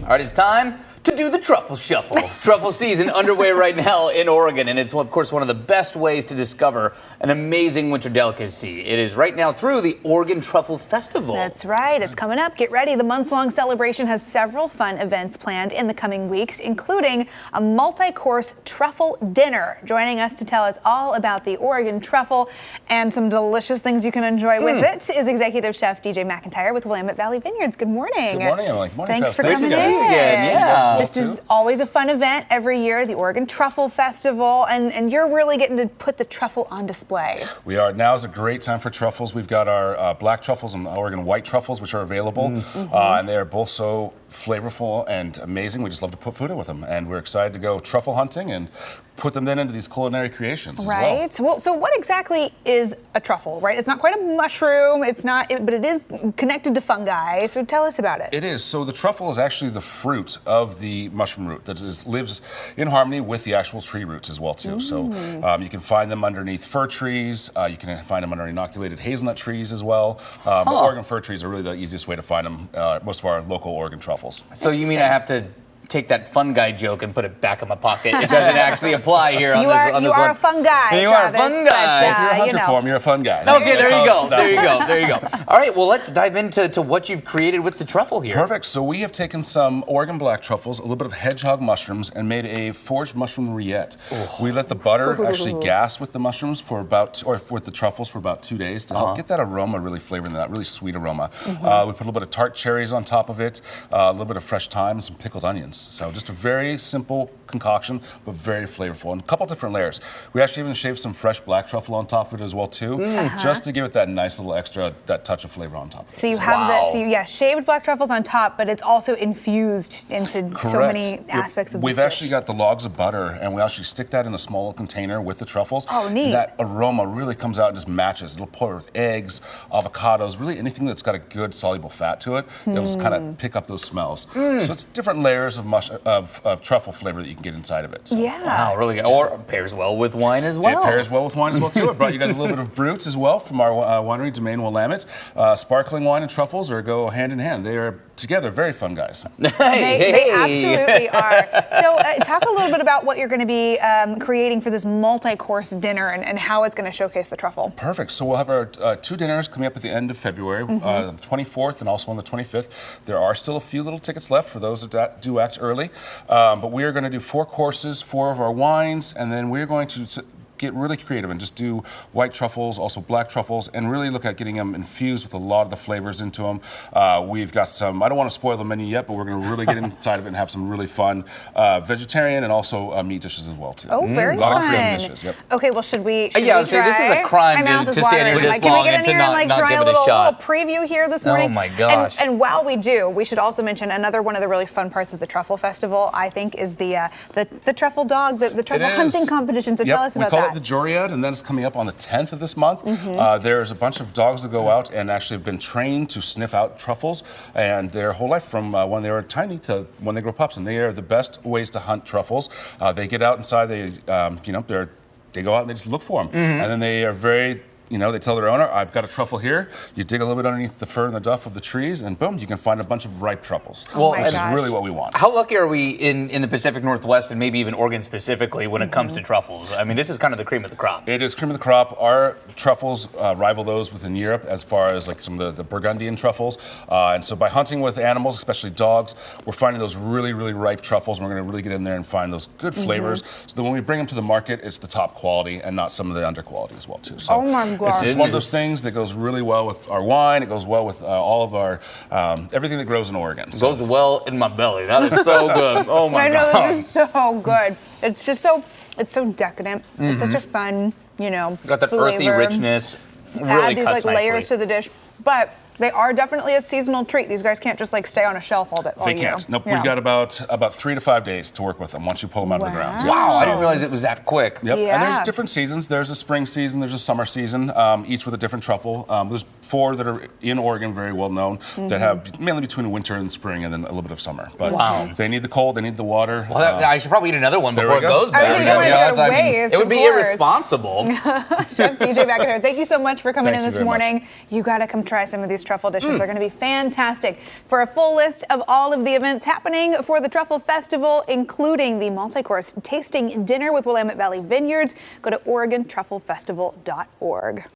All right, it's time to do the truffle shuffle. Truffle season underway right now in Oregon, and it's, of course, one of the best ways to discover an amazing winter delicacy. It is right now through the Oregon Truffle Festival. That's right. It's coming up. Get ready. The month-long celebration has several fun events planned in the coming weeks, including a multi-course truffle dinner. Joining us to tell us all about the Oregon truffle and some delicious things you can enjoy with it is Executive Chef DJ MacIntyre with Willamette Valley Vineyards. Good morning. Good morning, Emily. Good morning, Thanks Chef. for coming in. Yeah. This is always a fun event every year, the Oregon Truffle Festival, and you're really getting to put the truffle on display. We are. Now is a great time for truffles. We've got our black truffles and Oregon white truffles, which are available, and they are both so flavorful and amazing. We just love to put food in with them, and we're excited to go truffle hunting and put them then into these culinary creations right. as well. Well, so what exactly is a truffle, right? It's not quite a mushroom, but it is connected to fungi, so tell us about it. It is. So the truffle is actually the fruit of the mushroom root that lives in harmony with the actual tree roots as well, too. So you can find them underneath fir trees. You can find them under inoculated hazelnut trees as well. But Oregon fir trees are really the easiest way to find them, most of our local Oregon truffles. So you mean I have to take that fun guy joke and put it back in my pocket? It doesn't actually apply here on this one. You are a fun guy. You are a fun guy. If you're a hunter form, you're a fun guy. Okay, there you go. There you go. All right, well, let's dive into what you've created with the truffle here. Perfect. So we have taken some Oregon black truffles, a little bit of hedgehog mushrooms, and made a foraged mushroom rillette. We let the butter actually gas with the mushrooms with the truffles for about 2 days to help get that aroma really flavored, that really sweet aroma. We put a little bit of tart cherries on top of it, a little bit of fresh thyme, and some pickled onions. So just a very simple concoction, but very flavorful, and a couple different layers. We actually even shaved some fresh black truffle on top of it as well too, just to give it that nice little extra, that touch of flavor on top of it. So you have shaved black truffles on top, but it's also infused into so many aspects of the dish. We've actually got the logs of butter, and we actually stick that in a small container with the truffles. Oh, neat. That aroma really comes out and just matches. It'll pour with eggs, avocados, really anything that's got a good soluble fat to it. It'll just kind of pick up those smells. So it's different layers of truffle flavor that you can get inside of it. So. Yeah. Wow, really good. Or it pairs well with wine as well. It pairs well with wine as well, too. I brought you guys a little bit of Brut as well from our winery, Domaine Willamette. Sparkling wine and truffles go hand in hand. They are together very fun guys. They absolutely are. So talk a little bit about what you're going to be creating for this multi-course dinner and how it's going to showcase the truffle. Perfect. So we'll have our 2 dinners coming up at the end of February, the 24th and also on the 25th. There are still a few little tickets left for those that do act early. But we are going to do 4 courses, 4 of our wines, and then we're going to get really creative and just do white truffles, also black truffles, and really look at getting them infused with a lot of the flavors into them. We've got some, I don't want to spoil the menu yet, but we're going to really get inside of it and have some really fun vegetarian and also meat dishes as well, too. Oh, very fun. A lot of creative dishes, yep. Okay, well, should we Yeah, so this is a crime to stand here this long and to not give it a shot. Can we get in here and try a little preview here this morning? Oh, my gosh. And while we do, we should also mention another one of the really fun parts of the Truffle Festival, I think, is the truffle dog, the truffle hunting competition. So tell us about that. We call it the Joriad, and then it's coming up on the 10th of this month. There's a bunch of dogs that go out and actually have been trained to sniff out truffles, and their whole life from when they were tiny to when they grow pups, and they are the best ways to hunt truffles. They get out inside, they go out and they just look for them, and then they are very. They tell their owner, I've got a truffle here. You dig a little bit underneath the fur and the duff of the trees, and boom, you can find a bunch of ripe truffles. Well, which is really what we want. How lucky are we in the Pacific Northwest and maybe even Oregon specifically when it comes to truffles? I mean, this is kind of the cream of the crop. It is cream of the crop. Our truffles rival those within Europe as far as like some of the Burgundian truffles. And so by hunting with animals, especially dogs, we're finding those really, really ripe truffles, and we're going to really get in there and find those good flavors so that when we bring them to the market, it's the top quality and not some of the under quality as well, too. So oh my God. It's just one of those things that goes really well with our wine. It goes well with all of our everything that grows in Oregon. So. Goes well in my belly. That is so good. Oh my God. I know, this is so good. It's just it's so decadent. It's such a fun, got that flavor. earthy richness. Really add these cuts layers nicely to the dish, but they are definitely a seasonal treat. These guys can't just stay on a shelf all day. They can't. Nope. We've got about 3 to 5 days to work with them once you pull them out of the ground. Wow, I didn't realize it was that quick. Yep. Yeah. And there's different seasons. There's a spring season. There's a summer season. Each with a different truffle. There's 4 that are in Oregon, very well known, that have mainly between winter and spring, and then a little bit of summer. But they need the cold. They need the water. Well, I should probably eat another one before it goes I was bad. gonna waste, it would be of course. irresponsible. Chef DJ MacIntyre, thank you so much for coming in this morning. You got to come try some of these truffle dishes. They're going to be fantastic. For a full list of all of the events happening for the Truffle Festival, including the multi-course tasting dinner with Willamette Valley Vineyards, go to OregonTruffleFestival.org.